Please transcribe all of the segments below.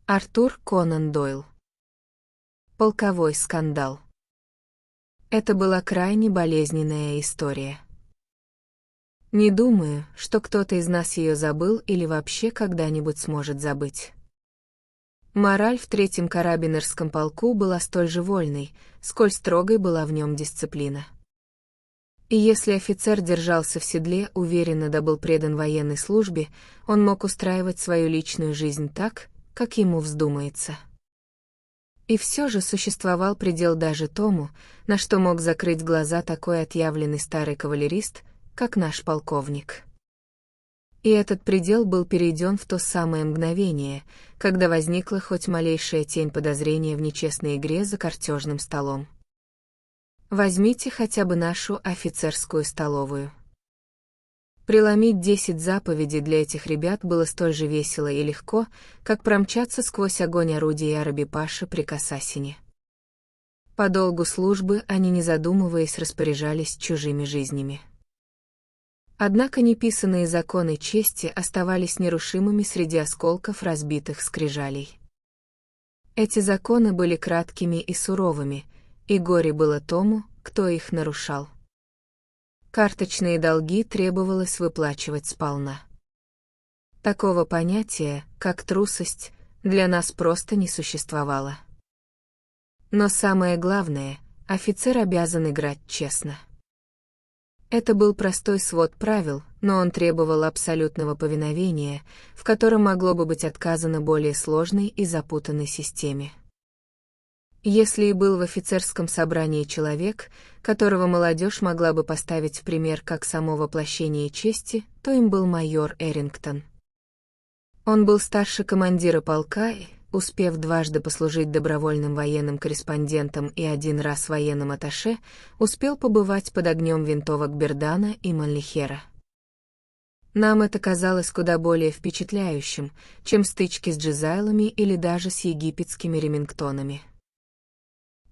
Артур Конан Дойл. Полковой скандал. Это была крайне болезненная история. Не думаю, что кто-то из нас ее забыл или вообще когда-нибудь сможет забыть. Мораль в 3-м карабинерском полку была столь же вольной, сколь строгой была в нем дисциплина. И если офицер держался в седле, уверенно да был предан военной службе, он мог устраивать свою личную жизнь так, как ему вздумается. И все же существовал предел даже тому, на что мог закрыть глаза такой отъявленный старый кавалерист, как наш полковник. И этот предел был перейден в то самое мгновение, когда возникла хоть малейшая тень подозрения в нечестной игре за картежным столом. Возьмите хотя бы нашу офицерскую столовую. Преломить 10 заповедей для этих ребят было столь же весело и легко, как промчаться сквозь огонь орудий Араби-Паши при Касасине. По долгу службы они, не задумываясь, распоряжались чужими жизнями. Однако неписанные законы чести оставались нерушимыми среди осколков разбитых скрижалей. Эти законы были краткими и суровыми, и горе было тому, кто их нарушал. Карточные долги требовалось выплачивать сполна. Такого понятия, как трусость, для нас просто не существовало. Но самое главное, офицер обязан играть честно. Это был простой свод правил, но он требовал абсолютного повиновения, в котором могло бы быть отказано более сложной и запутанной системе. Если и был в офицерском собрании человек, которого молодежь могла бы поставить в пример как само воплощение чести, то им был майор Эрингтон. Он был старше командира полка и, успев дважды послужить добровольным военным корреспондентом и 1 раз военным атташе, успел побывать под огнем винтовок Бердана и Манлихера. Нам это казалось куда более впечатляющим, чем стычки с джизайлами или даже с египетскими ремингтонами.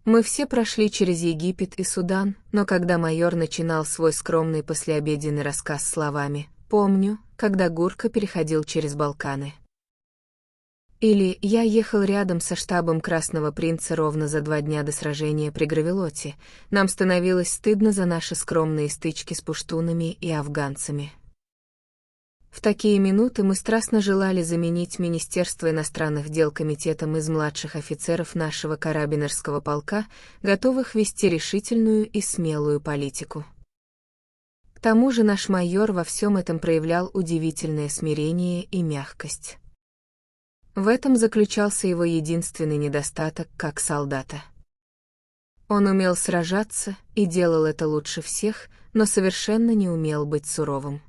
Мы все прошли через Египет и Судан, но когда майор начинал свой скромный послеобеденный рассказ словами «Помню, когда Гурка переходил через Балканы». Или «Я ехал рядом со штабом Красного Принца ровно за 2 дня до сражения при Гравелоте, нам становилось стыдно за наши скромные стычки с пуштунами и афганцами». В такие минуты мы страстно желали заменить Министерство иностранных дел комитетом из младших офицеров нашего карабинерского полка, готовых вести решительную и смелую политику. К тому же наш майор во всем этом проявлял удивительное смирение и мягкость. В этом заключался его единственный недостаток как солдата. Он умел сражаться и делал это лучше всех, но совершенно не умел быть суровым.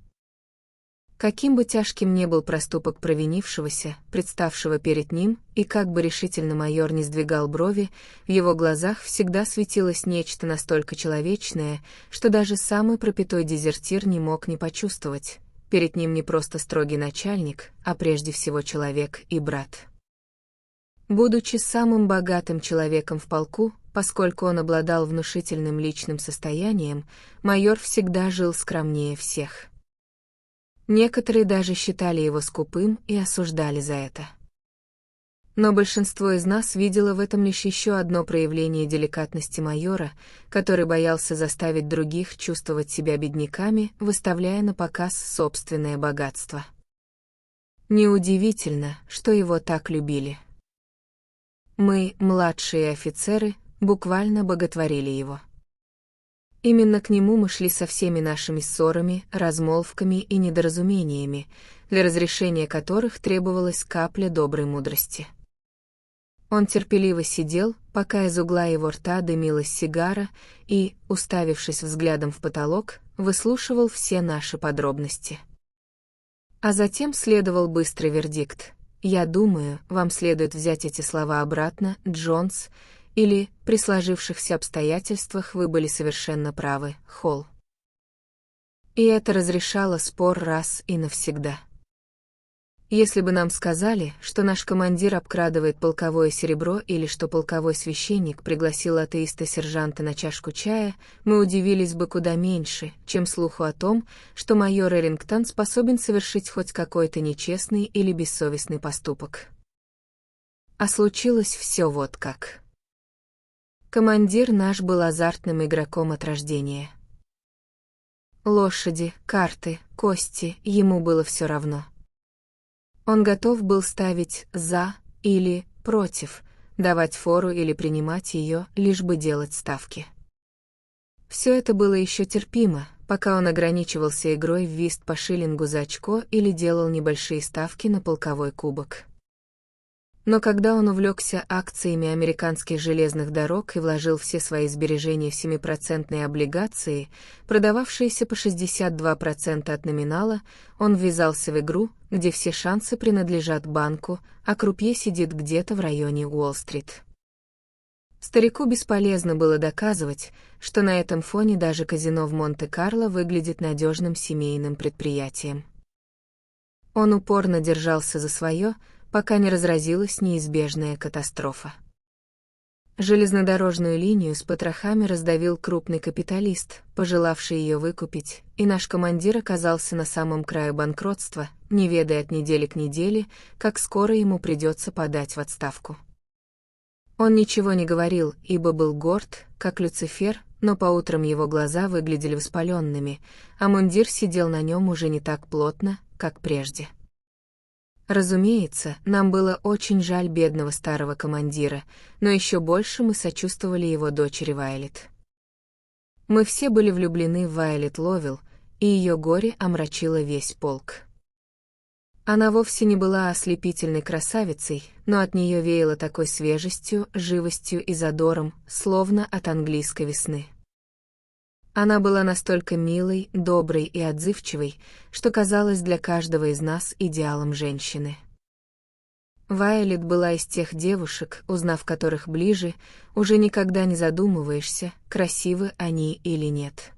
Каким бы тяжким ни был проступок провинившегося, представшего перед ним, и как бы решительно майор не сдвигал брови, в его глазах всегда светилось нечто настолько человечное, что даже самый пропятой дезертир не мог не почувствовать. Перед ним не просто строгий начальник, а прежде всего человек и брат. Будучи самым богатым человеком в полку, поскольку он обладал внушительным личным состоянием, майор всегда жил скромнее всех. Некоторые даже считали его скупым и осуждали за это. Но большинство из нас видело в этом лишь еще одно проявление деликатности майора, который боялся заставить других чувствовать себя бедняками, выставляя на показ собственное богатство. Неудивительно, что его так любили. Мы, младшие офицеры, буквально боготворили его. Именно к нему мы шли со всеми нашими ссорами, размолвками и недоразумениями, для разрешения которых требовалась капля доброй мудрости. Он терпеливо сидел, пока из угла его рта дымилась сигара, и, уставившись взглядом в потолок, выслушивал все наши подробности. А затем следовал быстрый вердикт: «Я думаю, вам следует взять эти слова обратно, Джонс», или «При сложившихся обстоятельствах вы были совершенно правы, Холл». И это разрешало спор раз и навсегда. Если бы нам сказали, что наш командир обкрадывает полковое серебро или что полковой священник пригласил атеиста-сержанта на чашку чая, мы удивились бы куда меньше, чем слуху о том, что майор Эрингтон способен совершить хоть какой-то нечестный или бессовестный поступок. А случилось все вот как. Командир наш был азартным игроком от рождения. Лошади, карты, кости, ему было все равно. Он готов был ставить «за» или «против», давать фору или принимать ее, лишь бы делать ставки. Все это было еще терпимо, пока он ограничивался игрой в вист по шиллингу за очко или делал небольшие ставки на полковой кубок. Но когда он увлекся акциями американских железных дорог и вложил все свои сбережения в 7% облигации, продававшиеся по 62% от номинала, он ввязался в игру, где все шансы принадлежат банку, а крупье сидит где-то в районе Уолл-стрит. Старику бесполезно было доказывать, что на этом фоне даже казино в Монте-Карло выглядит надежным семейным предприятием. Он упорно держался за свое, пока не разразилась неизбежная катастрофа. Железнодорожную линию с потрохами раздавил крупный капиталист, пожелавший ее выкупить, и наш командир оказался на самом краю банкротства, не ведая от недели к неделе, как скоро ему придется подать в отставку. Он ничего не говорил, ибо был горд, как Люцифер, но по утрам его глаза выглядели воспаленными, а мундир сидел на нем уже не так плотно, как прежде. Разумеется, нам было очень жаль бедного старого командира, но еще больше мы сочувствовали его дочери Вайолет. Мы все были влюблены в Вайолет Ловилл, и ее горе омрачило весь полк. Она вовсе не была ослепительной красавицей, но от нее веяло такой свежестью, живостью и задором, словно от английской весны. Она была настолько милой, доброй и отзывчивой, что казалась для каждого из нас идеалом женщины. Вайолет была из тех девушек, узнав которых ближе, уже никогда не задумываешься, красивы они или нет.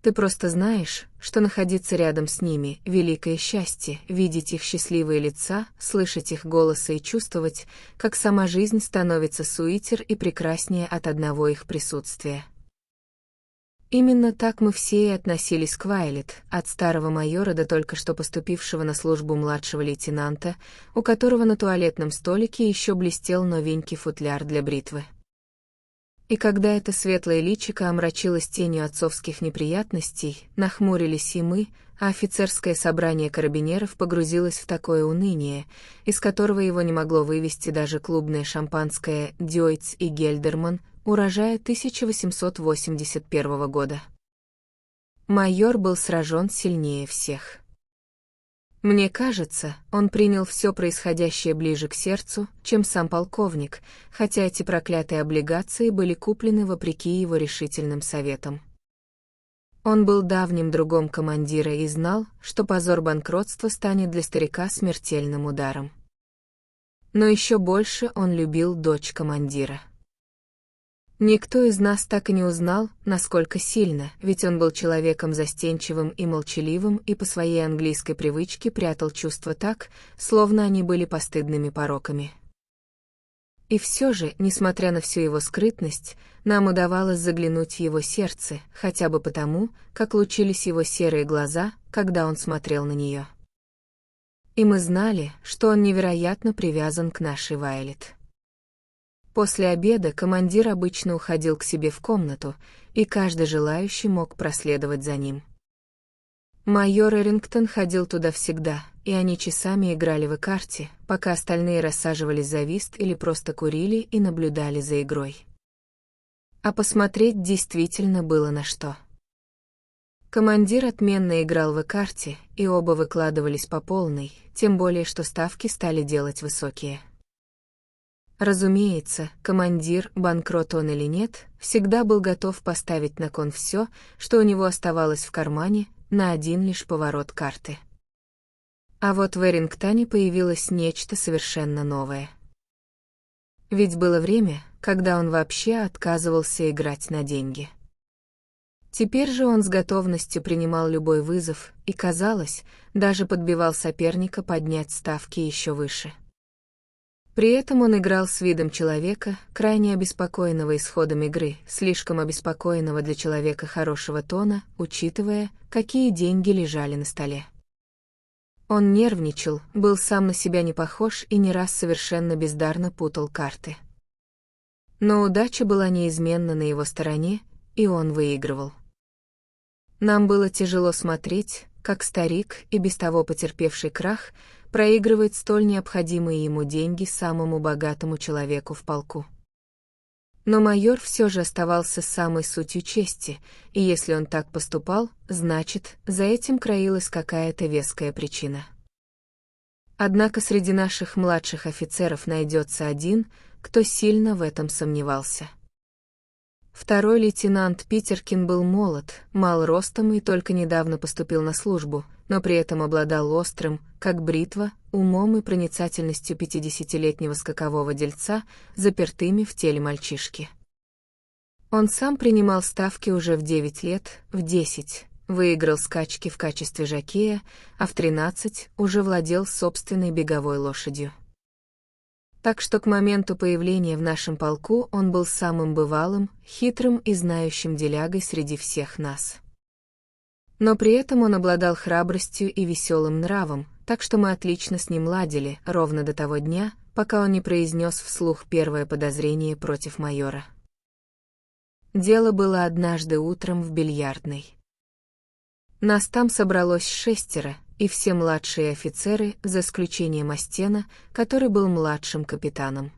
Ты просто знаешь, что находиться рядом с ними — великое счастье, видеть их счастливые лица, слышать их голоса и чувствовать, как сама жизнь становится суетер и прекраснее от одного их присутствия. Именно так мы все и относились к Вайолет, от старого майора до только что поступившего на службу младшего лейтенанта, у которого на туалетном столике еще блестел новенький футляр для бритвы. И когда это светлое личико омрачилось тенью отцовских неприятностей, нахмурились и мы, а офицерское собрание карабинеров погрузилось в такое уныние, из которого его не могло вывести даже клубное шампанское «Дёйц и Гельдерман», урожая 1881 года. Майор был сражен сильнее всех. Мне кажется, он принял все происходящее ближе к сердцу, чем сам полковник, хотя эти проклятые облигации были куплены вопреки его решительным советам. Он был давним другом командира и знал, что позор банкротства станет для старика смертельным ударом. Но еще больше он любил дочь командира. Никто из нас так и не узнал, насколько сильно, ведь он был человеком застенчивым и молчаливым и по своей английской привычке прятал чувства так, словно они были постыдными пороками. И все же, несмотря на всю его скрытность, нам удавалось заглянуть в его сердце, хотя бы потому, как лучились его серые глаза, когда он смотрел на нее. И мы знали, что он невероятно привязан к нашей Вайолет. После обеда командир обычно уходил к себе в комнату, и каждый желающий мог проследовать за ним. Майор Эрингтон ходил туда всегда, и они часами играли в карте, пока остальные рассаживались за вист или просто курили и наблюдали за игрой. А посмотреть действительно было на что. Командир отменно играл в карте, и оба выкладывались по полной, тем более что ставки стали делать высокие. Разумеется, командир, банкрот он или нет, всегда был готов поставить на кон все, что у него оставалось в кармане, на один лишь поворот карты. А вот в Эрингтоне появилось нечто совершенно новое. Ведь было время, когда он вообще отказывался играть на деньги. Теперь же он с готовностью принимал любой вызов и, казалось, даже подбивал соперника поднять ставки еще выше. При этом он играл с видом человека, крайне обеспокоенного исходом игры, слишком обеспокоенного для человека хорошего тона, учитывая, какие деньги лежали на столе. Он нервничал, был сам на себя не похож и не раз совершенно бездарно путал карты. Но удача была неизменно на его стороне, и он выигрывал. Нам было тяжело смотреть, как старик, и без того потерпевший крах, проигрывает столь необходимые ему деньги самому богатому человеку в полку. Но майор все же оставался самой сутью чести, и если он так поступал, значит, за этим краилась какая-то веская причина. Однако среди наших младших офицеров найдется один, кто сильно в этом сомневался. Второй лейтенант Питеркин был молод, мал ростом и только недавно поступил на службу, но при этом обладал острым, как бритва, умом и проницательностью 50-летнего скакового дельца, запертыми в теле мальчишки. Он сам принимал ставки уже в 9 лет, в 10, выиграл скачки в качестве жокея, а в 13 уже владел собственной беговой лошадью. Так что к моменту появления в нашем полку он был самым бывалым, хитрым и знающим делягой среди всех нас. Но при этом он обладал храбростью и веселым нравом, так что мы отлично с ним ладили, ровно до того дня, пока он не произнес вслух первое подозрение против майора. Дело было однажды утром в бильярдной. Нас там собралось 6, и все младшие офицеры, за исключением Остена, который был младшим капитаном.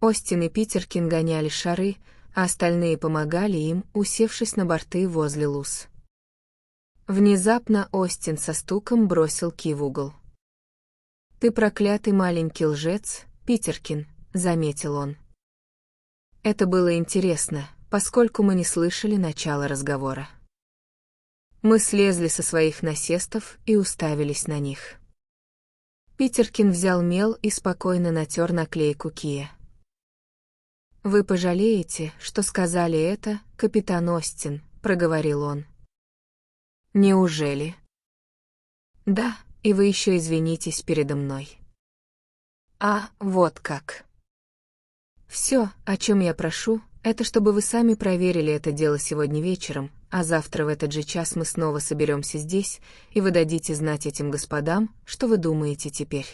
Остин и Питеркин гоняли шары, а остальные помогали им, усевшись на борты возле луз. Внезапно Остин со стуком бросил кий в угол. «Ты проклятый маленький лжец, Питеркин», — заметил он. Это было интересно, поскольку мы не слышали начала разговора. Мы слезли со своих насестов и уставились на них. Питеркин взял мел и спокойно натер наклейку кия. «Вы пожалеете, что сказали это, капитан Остин», — проговорил он. «Неужели?» «Да, и вы еще извинитесь передо мной». «А, вот как». «Все, о чем я прошу, это чтобы вы сами проверили это дело сегодня вечером, а завтра в этот же час мы снова соберемся здесь, и вы дадите знать этим господам, что вы думаете теперь.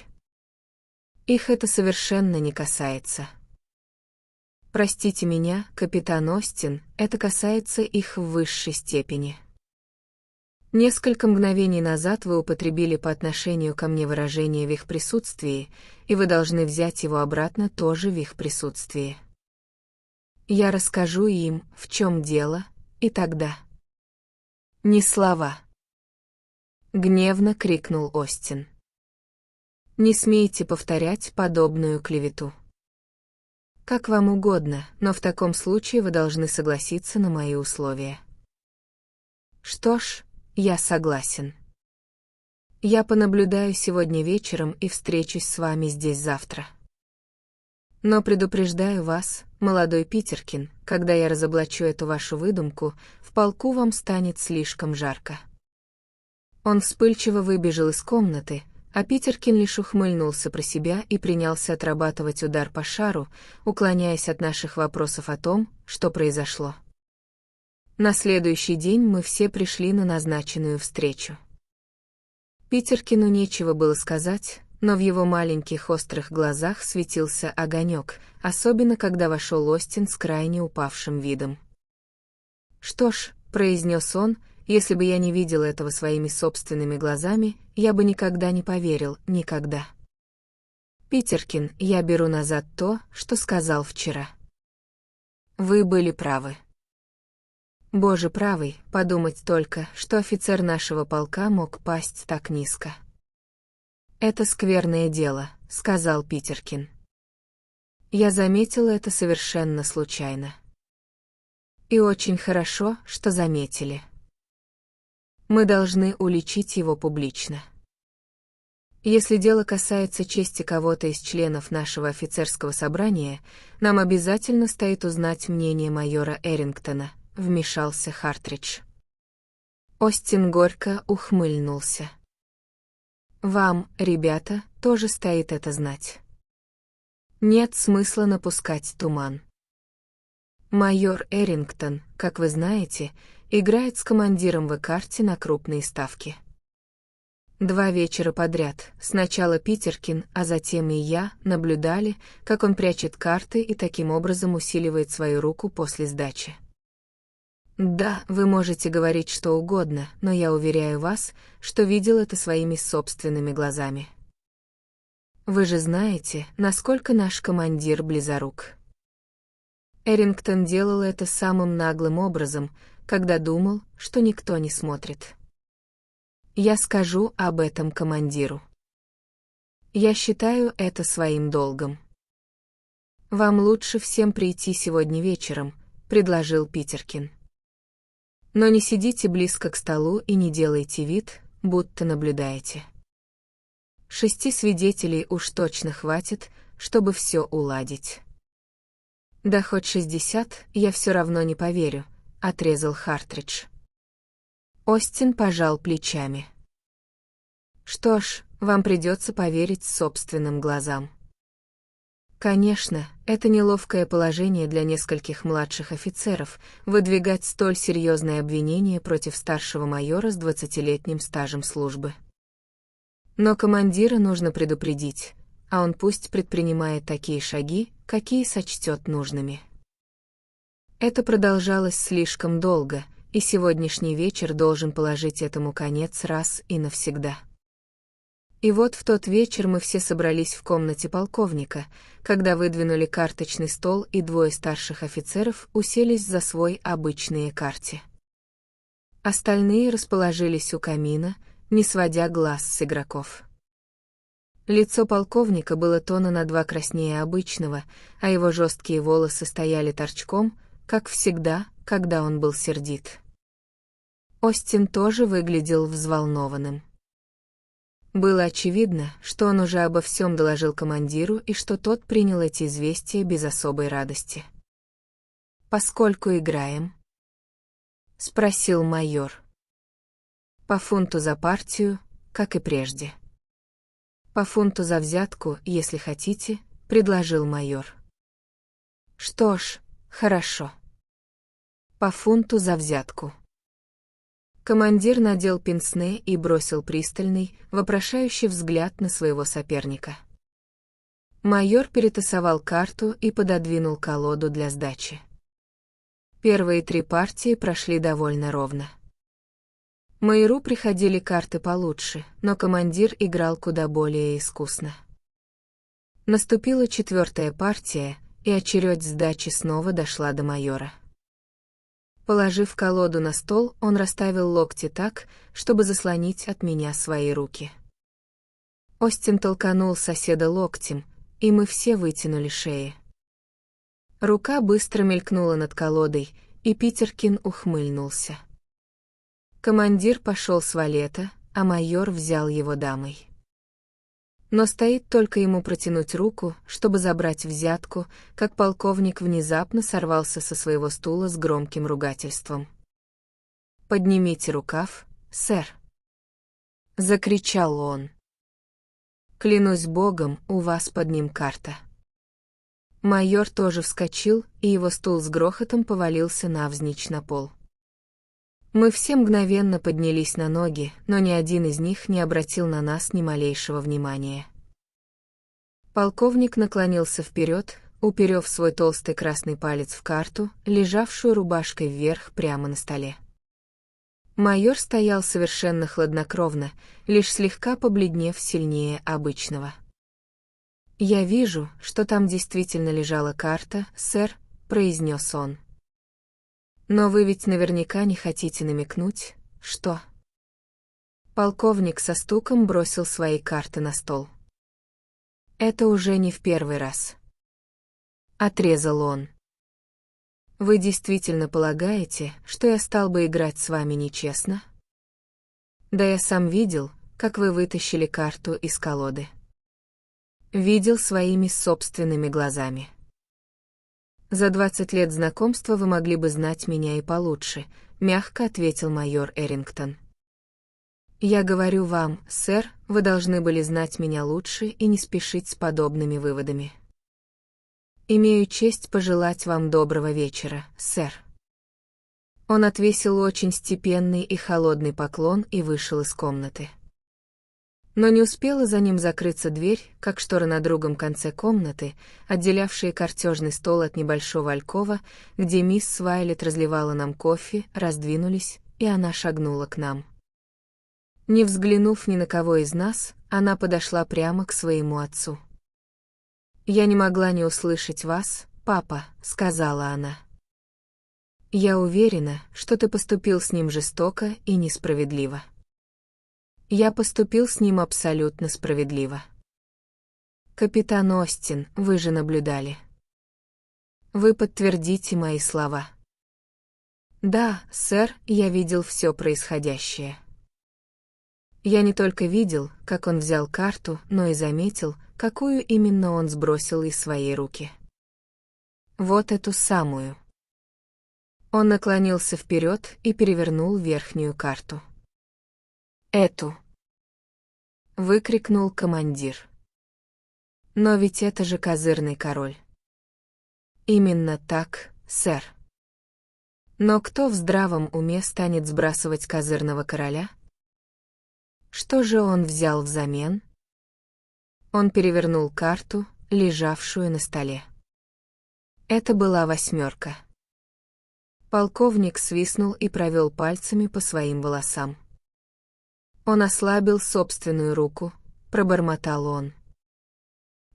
Их это совершенно не касается. Простите меня, капитан Остин, это касается их в высшей степени. Несколько мгновений назад вы употребили по отношению ко мне выражение «в их присутствии», и вы должны взять его обратно тоже в их присутствии. Я расскажу им, в чем дело, и тогда. Не слова. Гневно крикнул Остин. Не смейте повторять подобную клевету. Как вам угодно, но в таком случае вы должны согласиться на мои условия. Что ж, я согласен. Я понаблюдаю сегодня вечером и встречусь с вами здесь завтра. Но предупреждаю вас, молодой Питеркин, когда я разоблачу эту вашу выдумку, в полку вам станет слишком жарко. Он вспыльчиво выбежал из комнаты, а Питеркин лишь ухмыльнулся про себя и принялся отрабатывать удар по шару, уклоняясь от наших вопросов о том, что произошло. На следующий день мы все пришли на назначенную встречу. Питеркину нечего было сказать, но в его маленьких острых глазах светился огонек, особенно когда вошел Остин с крайне упавшим видом. «Что ж», — произнес он, — «если бы я не видел этого своими собственными глазами, я бы никогда не поверил, никогда. Питеркин, я беру назад то, что сказал вчера. Вы были правы». Боже правый, подумать только, что офицер нашего полка мог пасть так низко. «Это скверное дело», — сказал Питеркин. Я заметила это совершенно случайно. И очень хорошо, что заметили. Мы должны уличить его публично. Если дело касается чести кого-то из членов нашего офицерского собрания, нам обязательно стоит узнать мнение майора Эрингтона, вмешался Хартридж. Остин горько ухмыльнулся. Вам, ребята, тоже стоит это знать. Нет смысла напускать туман. Майор Эрингтон, как вы знаете, играет с командиром в карте на крупные ставки. 2 вечера подряд, сначала Питеркин, а затем и я, наблюдали, как он прячет карты и таким образом усиливает свою руку после сдачи. Да, вы можете говорить что угодно, но я уверяю вас, что видел это своими собственными глазами. Вы же знаете, насколько наш командир близорук. Эрингтон делал это самым наглым образом, когда думал, что никто не смотрит. Я скажу об этом командиру. Я считаю это своим долгом. Вам лучше всем прийти сегодня вечером, предложил Питеркин. Но не сидите близко к столу и не делайте вид, будто наблюдаете. 6 свидетелей уж точно хватит, чтобы все уладить. Да хоть 60, я все равно не поверю, отрезал Хартридж. Остин пожал плечами. Что ж, вам придется поверить собственным глазам. Конечно, это неловкое положение для нескольких младших офицеров выдвигать столь серьезное обвинение против старшего майора с 20-летним стажем службы. Но командира нужно предупредить, а он пусть предпринимает такие шаги, какие сочтет нужными. Это продолжалось слишком долго, и сегодняшний вечер должен положить этому конец раз и навсегда. И вот в тот вечер мы все собрались в комнате полковника, когда выдвинули карточный стол и 2 старших офицеров уселись за свой обычные карты. Остальные расположились у камина, не сводя глаз с игроков. Лицо полковника было тона на 2 краснее обычного, а его жесткие волосы стояли торчком, как всегда, когда он был сердит. Остин тоже выглядел взволнованным. Было очевидно, что он уже обо всем доложил командиру и что тот принял эти известия без особой радости. «Поскольку играем?» — спросил майор. «По фунту за партию, как и прежде». «По фунту за взятку, если хотите», — предложил майор. «Что ж, хорошо. По фунту за взятку». Командир надел пенсне и бросил пристальный, вопрошающий взгляд на своего соперника. Майор перетасовал карту и пододвинул колоду для сдачи. Первые 3 партии прошли довольно ровно. Майору приходили карты получше, но командир играл куда более искусно. Наступила 4-я партия, и очередь сдачи снова дошла до майора. Положив колоду на стол, он расставил локти так, чтобы заслонить от меня свои руки. Остин толканул соседа локтем, и мы все вытянули шеи. Рука быстро мелькнула над колодой, и Питеркин ухмыльнулся. Командир пошел с валета, а майор взял его дамой. Но стоит только ему протянуть руку, чтобы забрать взятку, как полковник внезапно сорвался со своего стула с громким ругательством. «Поднимите рукав, сэр!» — закричал он. «Клянусь Богом, у вас под ним карта». Майор тоже вскочил, и его стул с грохотом повалился навзничь на пол. Мы все мгновенно поднялись на ноги, но ни один из них не обратил на нас ни малейшего внимания. Полковник наклонился вперед, уперев свой толстый красный палец в карту, лежавшую рубашкой вверх прямо на столе. Майор стоял совершенно хладнокровно, лишь слегка побледнев сильнее обычного. «Я вижу, что там действительно лежала карта, сэр», — произнес он. «Но вы ведь наверняка не хотите намекнуть, что...» Полковник со стуком бросил свои карты на стол. «Это уже не в первый раз», — отрезал он. «Вы действительно полагаете, что я стал бы играть с вами нечестно? Да я сам видел, как вы вытащили карту из колоды. Видел своими собственными глазами. «За 20 лет знакомства вы могли бы знать меня и получше», — мягко ответил майор Эрингтон. «Я говорю вам, сэр, вы должны были знать меня лучше и не спешить с подобными выводами. Имею честь пожелать вам доброго вечера, сэр». Он отвесил очень степенный и холодный поклон и вышел из комнаты. Но не успела за ним закрыться дверь, как шторы на другом конце комнаты, отделявшие картежный стол от небольшого алькова, где мисс Свайлет разливала нам кофе, раздвинулись, и она шагнула к нам. Не взглянув ни на кого из нас, она подошла прямо к своему отцу. «Я не могла не услышать вас, папа», — сказала она. «Я уверена, что ты поступил с ним жестоко и несправедливо». «Я поступил с ним абсолютно справедливо». «Капитан Остин, вы же наблюдали. Вы подтвердите мои слова». «Да, сэр, я видел все происходящее». Я не только видел, как он взял карту, но и заметил, какую именно он сбросил из своей руки. Вот эту самую. Он наклонился вперед и перевернул верхнюю карту. «Эту!» — выкрикнул командир. «Но ведь это же козырный король». «Именно так, сэр». «Но кто в здравом уме станет сбрасывать козырного короля?» Что же он взял взамен? Он перевернул карту, лежавшую на столе. Это была 8. Полковник свистнул и провел пальцами по своим волосам. Он ослабил собственную руку, пробормотал он.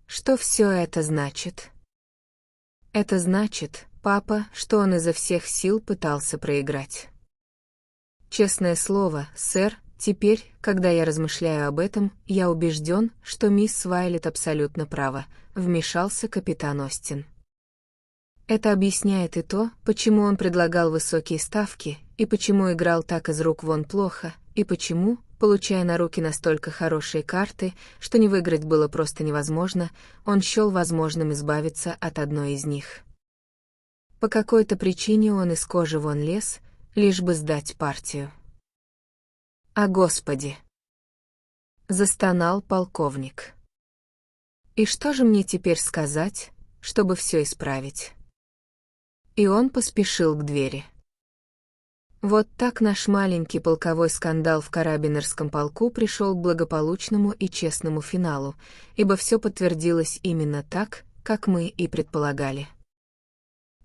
Что все это значит? Это значит, папа, что он изо всех сил пытался проиграть. Честное слово, сэр, теперь, когда я размышляю об этом, я убежден, что мисс Свайлет абсолютно права, вмешался капитан Остин. Это объясняет и то, почему он предлагал высокие ставки, и почему играл так из рук вон плохо, и почему, получая на руки настолько хорошие карты, что не выиграть было просто невозможно, он счел возможным избавиться от одной из них. По какой-то причине он из кожи вон лез, лишь бы сдать партию. «О Господи!» — застонал полковник. «И что же мне теперь сказать, чтобы все исправить?» И он поспешил к двери. Вот так наш маленький полковой скандал в карабинерском полку пришел к благополучному и честному финалу, ибо все подтвердилось именно так, как мы и предполагали.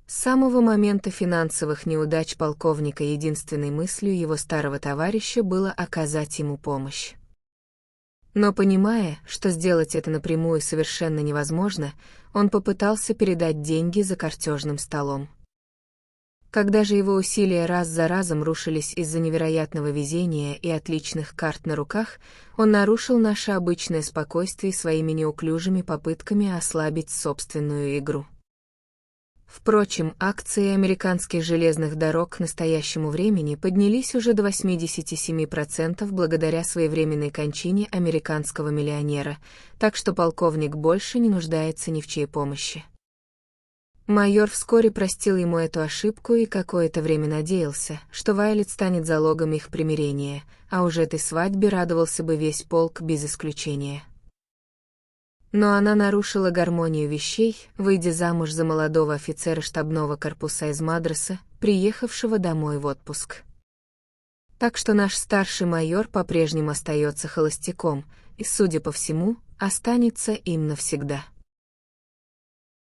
С самого момента финансовых неудач полковника единственной мыслью его старого товарища было оказать ему помощь. Но понимая, что сделать это напрямую совершенно невозможно, он попытался передать деньги за картежным столом. Когда же его усилия раз за разом рушились из-за невероятного везения и отличных карт на руках, он нарушил наше обычное спокойствие своими неуклюжими попытками ослабить собственную игру. Впрочем, акции американских железных дорог к настоящему времени поднялись уже до 87% благодаря своевременной кончине американского миллионера, так что полковник больше не нуждается ни в чьей помощи. Майор вскоре простил ему эту ошибку и какое-то время надеялся, что Вайлет станет залогом их примирения, а уже этой свадьбе радовался бы весь полк без исключения. Но она нарушила гармонию вещей, выйдя замуж за молодого офицера штабного корпуса из Мадраса, приехавшего домой в отпуск. Так что наш старший майор по-прежнему остается холостяком и, судя по всему, останется им навсегда.